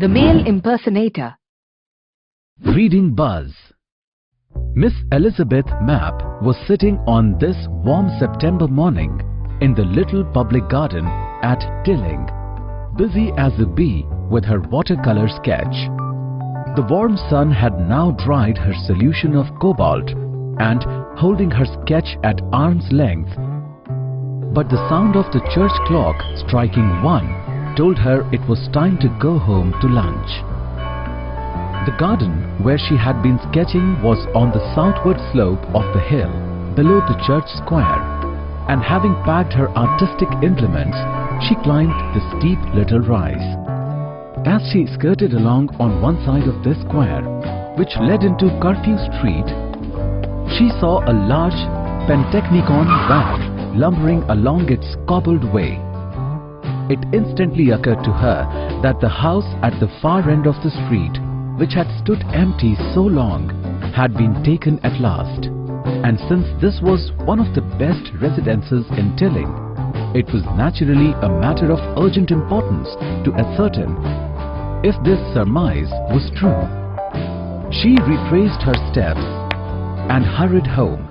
The Male Impersonator. Reading Buzz. Miss Elizabeth Mapp was sitting on this warm September morning in the little public garden at Tilling, busy as a bee with her watercolor sketch. The warm sun had now dried her solution of cobalt and holding her sketch at arm's length. But the sound of the church clock striking 1 told her it was time to go home to lunch. The garden where she had been sketching was on the southward slope of the hill below the church square, and having packed her artistic implements, she climbed the steep little rise. As she skirted along on one side of this square, which led into Curfew Street, she saw a large Pantechnicon van lumbering along its cobbled way. It instantly occurred to her that the house at the far end of the street, which had stood empty so long, had been taken at last. And since this was one of the best residences in Tilling, it was naturally a matter of urgent importance to ascertain if this surmise was true. She retraced her steps and hurried home.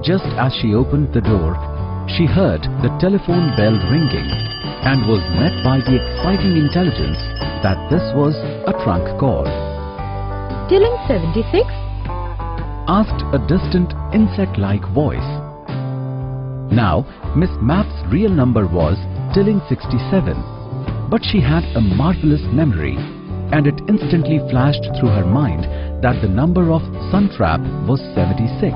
Just as she opened the door, she heard the telephone bell ringing and was met by the exciting intelligence that this was a trunk call. Tilling 76? Asked a distant insect-like voice. Now, Miss Mapp's real number was Tilling 67, but she had a marvelous memory, and it instantly flashed through her mind that the number of Suntrap was 76.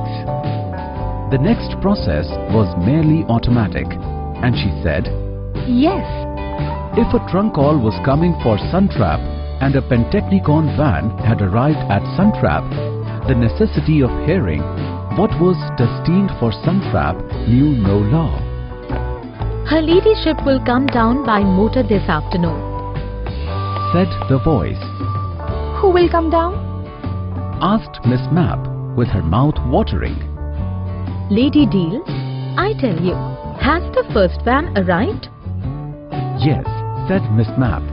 The next process was merely automatic, and she said, Yes. If a trunk call was coming for Suntrap and a Pantechnicon van had arrived at Suntrap, the necessity of hearing what was destined for Suntrap knew no law. Her ladyship will come down by motor this afternoon, said the voice. Who will come down? Asked Miss Mapp with her mouth watering. Lady Deal, I tell you, has the first van arrived? Yes, said Miss Mapp.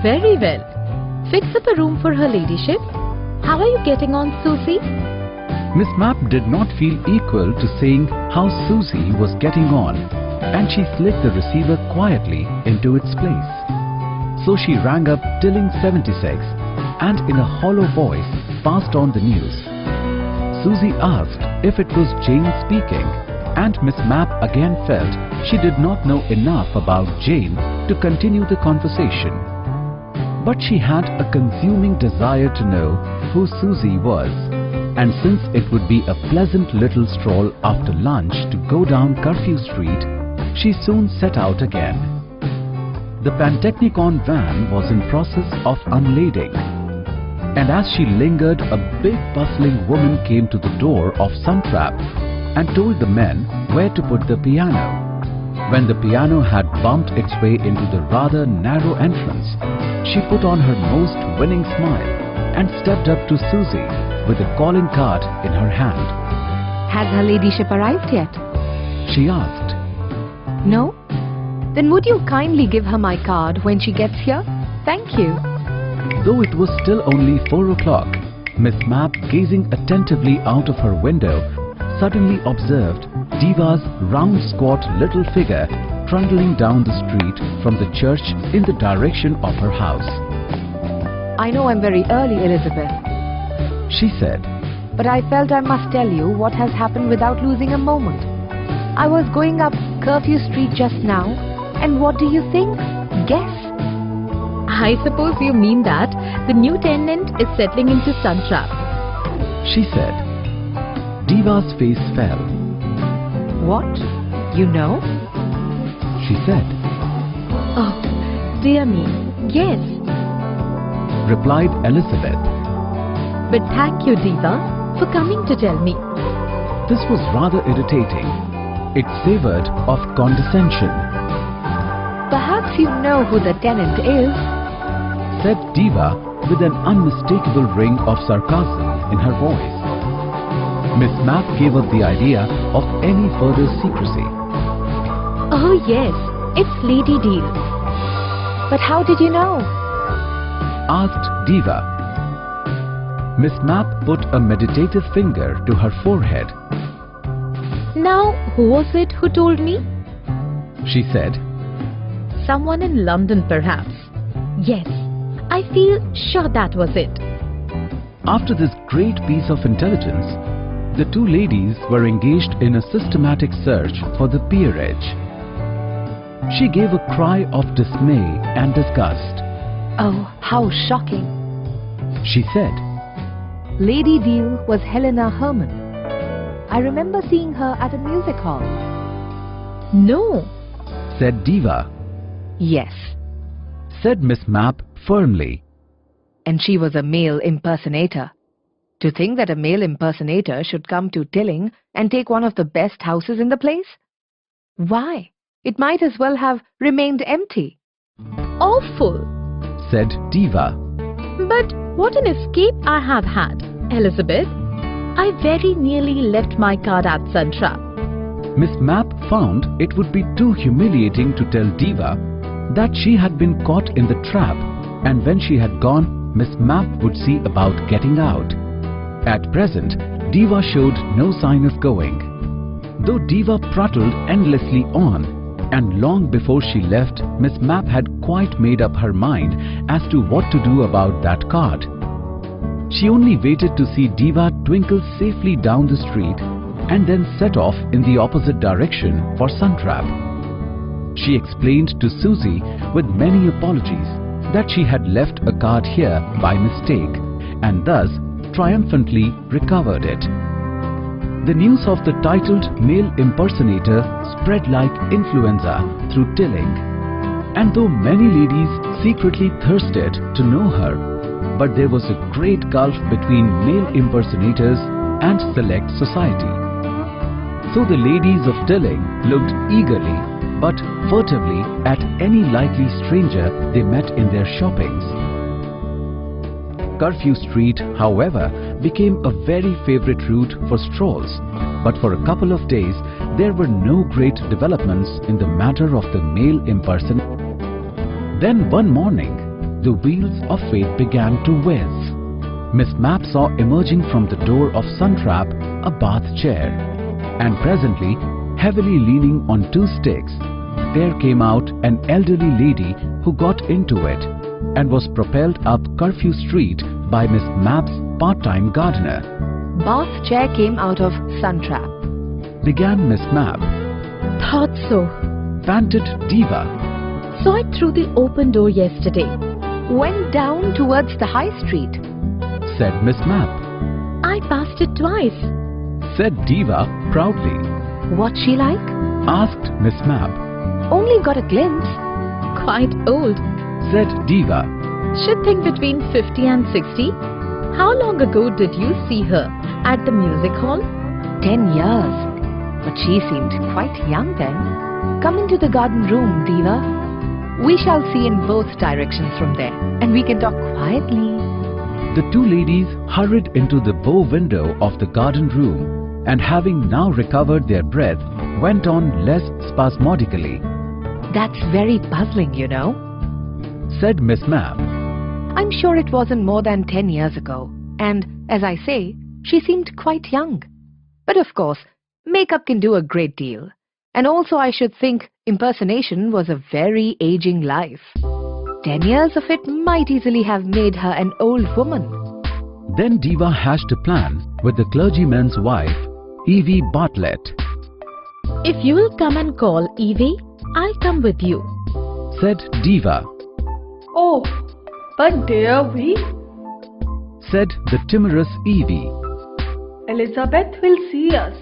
Very well. Fix up a room for her ladyship. How are you getting on, Susie? Miss Mapp did not feel equal to saying how Susie was getting on, and she slid the receiver quietly into its place. So she rang up Tilling 76 and in a hollow voice passed on the news. Susie asked if it was Jane speaking, and Miss Mapp again felt she did not know enough about Jane to continue the conversation. But she had a consuming desire to know who Susie was, and since it would be a pleasant little stroll after lunch to go down Curfew Street, she soon set out again. The Pantechnicon van was in process of unlading, and as she lingered, a big bustling woman came to the door of Suntrap and told the men where to put the piano. When the piano had bumped its way into the rather narrow entrance, she put on her most winning smile and stepped up to Susie with a calling card in her hand. Has her ladyship arrived yet? She asked. No? Then would you kindly give her my card when she gets here? Thank you. Though it was still only 4 o'clock, Miss Mapp, gazing attentively out of her window, suddenly observed Diva's round squat little figure trundling down the street from the church in the direction of her house. I know I'm very early, Elizabeth, she said, but I felt I must tell you what has happened without losing a moment. I was going up Curfew Street just now, and what do you think? Guess. I suppose you mean that the new tenant is settling into Suntrap, she said. Diva's face fell. What? You know? She said. Oh, dear me, yes, replied Elizabeth. But thank you, Diva, for coming to tell me. This was rather irritating. It savoured of condescension. Perhaps you know who the tenant is, said Diva with an unmistakable ring of sarcasm in her voice. Miss Mapp gave up the idea of any further secrecy. Oh yes, it's Lady Deal. But how did you know? asked Diva. Miss Mapp put a meditative finger to her forehead. Now, who was it who told me? She said. Someone in London, perhaps. Yes, I feel sure that was it. After this great piece of intelligence, the two ladies were engaged in a systematic search for the peerage. She gave a cry of dismay and disgust. Oh, how shocking. She said, Lady Deal was Helena Herman. I remember seeing her at a music hall. No, said Diva. Yes, Said Miss Mapp firmly. and she was a male impersonator. To think that a male impersonator should come to Tilling and take one of the best houses in the place? Why, it might as well have remained empty. awful. Said Diva. But what an escape I have had, Elizabeth. I very nearly left my card at Suntrap. Miss Mapp found it would be too humiliating to tell Diva that she had been caught in the trap, and when she had gone, Miss Mapp would see about getting out. At present, Diva showed no sign of going. Though Diva prattled endlessly on, and long before she left, Miss Mapp had quite made up her mind as to what to do about that card. She only waited to see Diva twinkle safely down the street and then set off in the opposite direction for Suntrap. She explained to Susie with many apologies that she had left a card here by mistake and thus triumphantly recovered it. The news of the titled Male Impersonator spread like influenza through Tilling, and though many ladies secretly thirsted to know her, but there was a great gulf between male impersonators and select society. So the ladies of Tilling looked eagerly but furtively at any likely stranger they met in their shoppings. Curfew Street, however, became a very favourite route for strolls, but for a couple of days there were no great developments in the matter of the male impersonator. Then one morning, the wheels of fate began to whiz. Miss Mapp saw emerging from the door of Suntrap a bath chair, and presently, heavily leaning on two sticks, there came out an elderly lady who got into it and was propelled up Curfew Street by Miss Mapp's part-time gardener. Bath chair came out of Suntrap. Began Miss Mapp. Thought so. Panted Diva. Saw it through the open door yesterday. Went down towards the High Street. Said Miss Mapp. I passed it twice. Said Diva proudly. What's she like? Asked Miss Mapp. Only got a glimpse. Quite old. Said Diva. Should think between 50 and 60. How long ago did you see her at the music hall? 10 years. But she seemed quite young then. Come into the garden room, Diva. We shall see in both directions from there, and we can talk quietly. The two ladies hurried into the bow window of the garden room, and having now recovered their breath, went on less spasmodically. That's very puzzling, you know. Said Miss Mapp. I'm sure it wasn't more than 10 years ago, and, as I say, she seemed quite young. But of course, makeup can do a great deal. And also I should think impersonation was a very aging life. 10 years of it might easily have made her an old woman. Then Diva hatched a plan with the clergyman's wife, Evie Bartlett. If you will come and call Evie, I'll come with you. Said Diva. Oh, but dare we? Said the timorous Evie. Elizabeth will see us.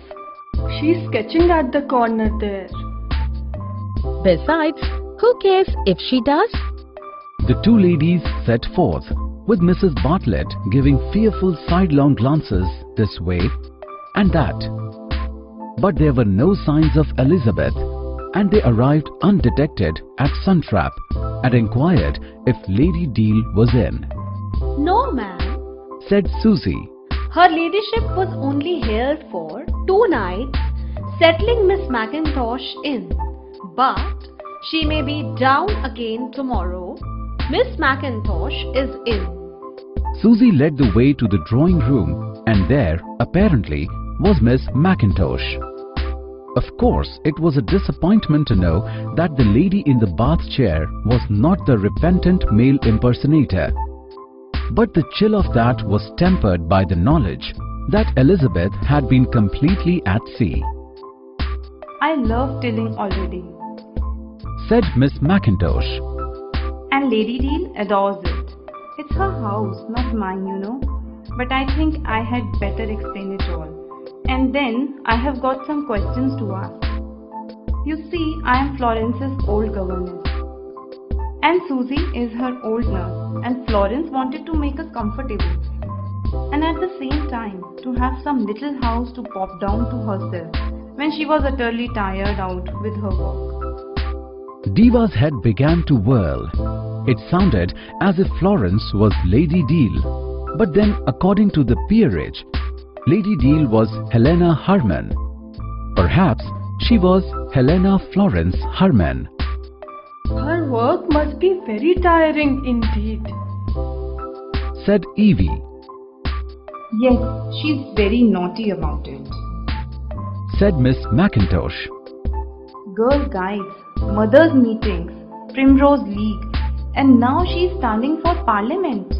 She's sketching at the corner there. Besides, who cares if she does? The two ladies set forth, with Mrs. Bartlett giving fearful sidelong glances this way and that. But there were no signs of Elizabeth, and they arrived undetected at Suntrap and inquired if Lady Deal was in. No, ma'am. Said Susie. Her ladyship was only here for 2 nights, settling Miss Mackintosh in. But she may be down again tomorrow. Miss McIntosh is in. Susie led the way to the drawing room, and there, apparently, was Miss McIntosh. Of course, it was a disappointment to know that the lady in the bath chair was not the repentant male impersonator. But the chill of that was tempered by the knowledge that Elizabeth had been completely at sea. I love Tilling already. Said Miss McIntosh. And Lady Deal adores it. It's her house, not mine, you know. But I think I had better explain it all. And then I have got some questions to ask. You see, I am Florence's old governess. And Susie is her old nurse. And Florence wanted to make us comfortable. And at the same time, to have some little house to pop down to herself when she was utterly tired out with her work. Diva's head began to whirl. It sounded as if Florence was Lady Deal. But then, according to the peerage, Lady Deal was Helena Harman. Perhaps she was Helena Florence Harman. Her work must be very tiring indeed, said Evie. Yes, she's very naughty about it, said Miss McIntosh. Girl guides, mothers' meetings, Primrose League, and now she's standing for Parliament.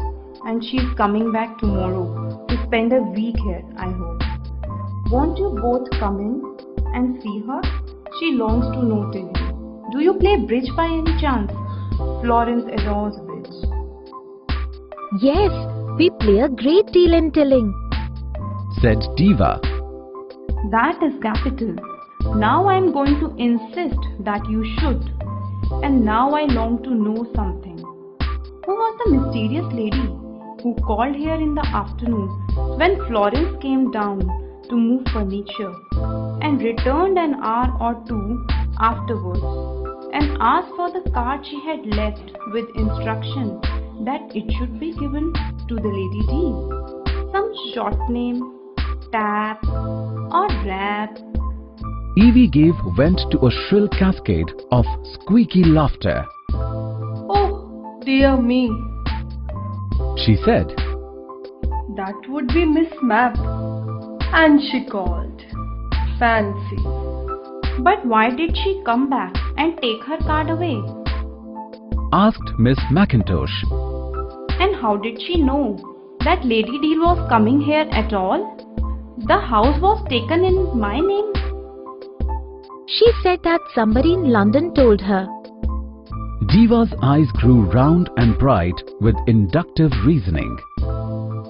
And she's coming back tomorrow to spend a week here, I hope. Won't you both come in and see her? She longs to know Tilly. Do you play bridge by any chance? Florence adores bridge. Yes, we play a great deal in Tilling, said Diva. That is capital. Now I am going to insist that you should. And now I long to know something. Who was the mysterious lady who called here in the afternoon when Florence came down to move furniture and returned an hour or two afterwards and asked for the card she had left with instruction that it should be given to the Lady D? Some short name, Tap or Rap. Evie gave vent to a shrill cascade of squeaky laughter. Oh, dear me, she said. That would be Miss Map. And she called. Fancy. But why did she come back and take her card away? Asked Miss McIntosh. And how did she know that Lady Deal was coming here at all? The house was taken in my name. She said that somebody in London told her. Diva's eyes grew round and bright with inductive reasoning.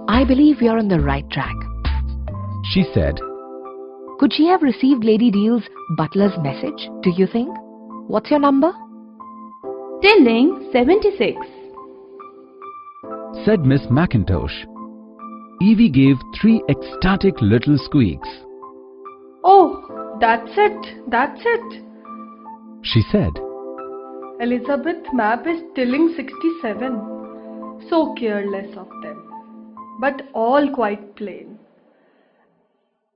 I believe you're on the right track, she said. Could she have received Lady Deal's butler's message, do you think? What's your number? Tilling 76, said Miss McIntosh. Evie gave 3 ecstatic little squeaks. Oh, that's it, she said. Elizabeth Map is Tilling 67. So careless of them, but all quite plain.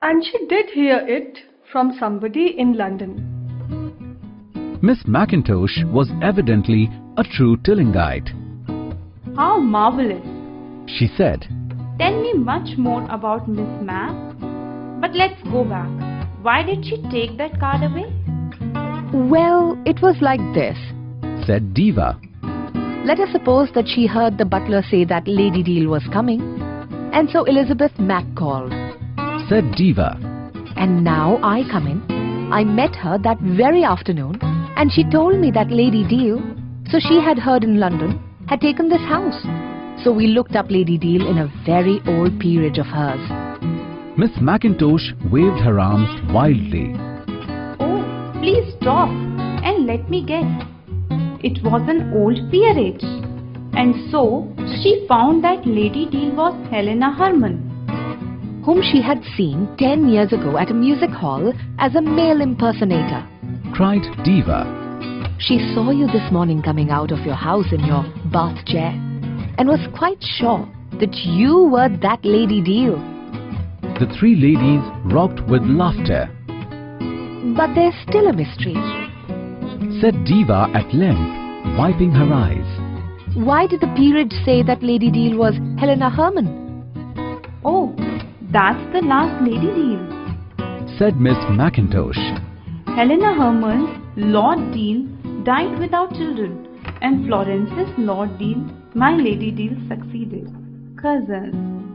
And she did hear it from somebody in London. Miss McIntosh was evidently a true Tillingite. How marvelous, she said. Tell me much more about Miss Map. But let's go back. Why did she take that card away? Well, it was like this, said Diva. Let us suppose that she heard the butler say that Lady Deal was coming, and so Elizabeth Mack called, said Diva. And now I come in. I met her that very afternoon, and she told me that Lady Deal, so she had heard in London, had taken this house. So we looked up Lady Deal in a very old peerage of hers. Miss McIntosh waved her arms wildly. Oh, please stop and let me guess. It was an old peerage. And so she found that Lady Deal was Helena Harman, whom she had seen 10 years ago at a music hall as a male impersonator, cried Diva. She saw you this morning coming out of your house in your bath chair and was quite sure that you were that Lady Deal. The 3 ladies rocked with laughter. But there's still a mystery, said Diva at length, wiping her eyes. why did the peerage say that Lady Deal was Helena Herman? Oh, that's the last Lady Deal, said Miss Mackintosh. Helena Herman's Lord Deal died without children, and Florence's Lord Deal, my Lady Deal, succeeded. Cousins.